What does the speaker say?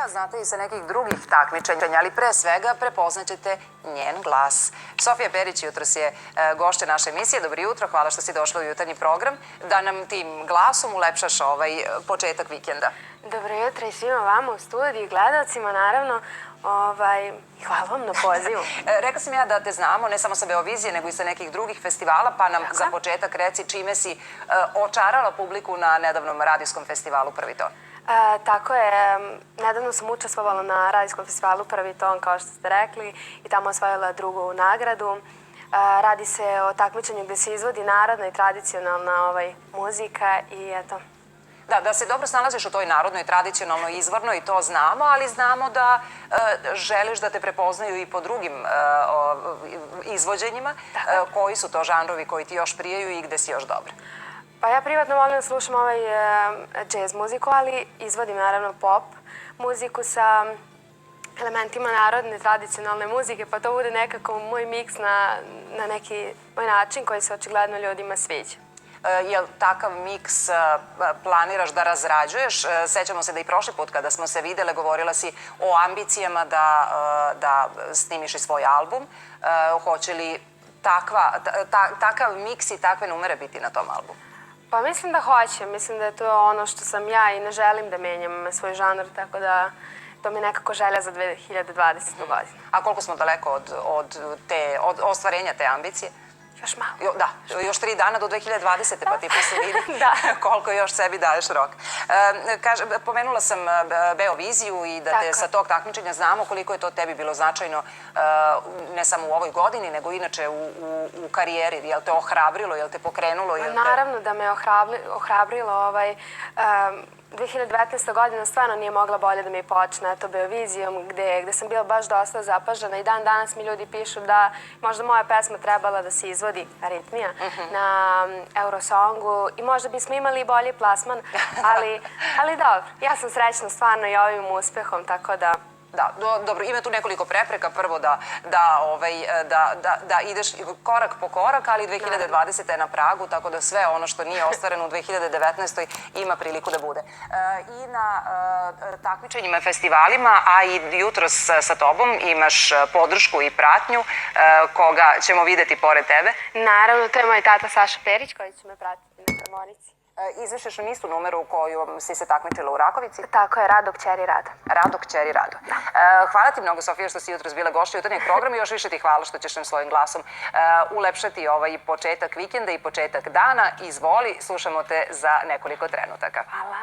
Znate i sa nekih drugih takmičenja, ali pre svega prepoznaćete njen glas. Sofija Perić jutros je gošća naše emisije. Dobro jutro, hvala što si došla u jutarnji program, da nam tim glasom ulepšaš ovaj početak vikenda. Dobro jutro i svima vama u studiju, gledalcima naravno. Hvala vam na pozivu. Rekla sam ja da te znamo, ne samo sa Beovizije, nego i sa nekih drugih festivala, pa nam za početak reci čime si očarala publiku na nedavnom radijskom festivalu Prvi ton. Tako je, nedavno sam učestvovala na radijskom festivalu Prvi ton, kao što ste rekli, i tamo osvojila drugu nagradu. Radi se o takmičenju gde se izvodi narodna i tradicionalna muzika i eto. Da se dobro snalaziš u toj narodnoj, tradicionalnoj, izvornoj, to znamo, ali znamo da želiš da te prepoznaju i po drugim izvođenjima. Koji su to žanrovi koji ti još prijaju i gde si još dobra? Pa ja privatno volim da slušam džez muziku, ali izvodim naravno pop muziku sa elementima narodne, tradicionalne muzike, pa to bude nekako moj miks na neki moj način koji se očigledno ljudima sviđa. Jel takav miks planiraš da razrađuješ? Sećamo se da i prošli put kada smo se videle govorila si o ambicijama da snimiš i svoj album. Hoće li takav miks i takve numere biti na tom albumu? Pa mislim da hoće. Mislim da je to ono što sam ja i ne želim da menjam svoj žanr, tako da to mi je nekako želja za 2020. godinu. A koliko smo daleko od ostvarenja te ambicije? Još malo. Da, još 3 dana do 2020. pa ti se vidi koliko još sebi daješ rok. Pomenula sam Beoviziju i da te sa tog takmičenja znamo koliko je to tebi bilo značajno ne samo u ovoj godini, nego inače u karijeri. Je li te ohrabrilo, je li te pokrenulo? Naravno da me ohrabrilo. 2019. godina stvarno nije mogla bolje da mi počne, eto, Beovizijom, gde sam bila baš dosta zapažena i dan danas mi ljudi pišu da možda moja pesma trebala da se izvodi, Aritmija, na Eurosongu i možda bismo imali i bolji plasman, ali dobro, ja sam srećna stvarno i ovim uspehom, tako da... Da, dobro, ima tu nekoliko prepreka. Prvo da ideš korak po korak, ali 2020. je na pragu, tako da sve ono što nije ostvareno u 2019. ima priliku da bude. I na takmičenjima, festivalima, a i jutros sa tobom imaš podršku i pratnju, koga ćemo videti pored tebe. Naravno, to je moj tata Saša Perić koji će me pratiti na harmonici. Izvešćeš u istu numeru koju si se takmičila u Rakovici? Tako je, Rado kćeri Rado. Rado kćeri Rado. Hvala ti mnogo, Sofija, što si jutros bila gošća jutarnjeg programa i još više ti hvala što ćeš nam svojim glasom ulepšati ovaj početak vikenda i početak dana. Izvoli, slušamo te za nekoliko trenutaka. Hvala.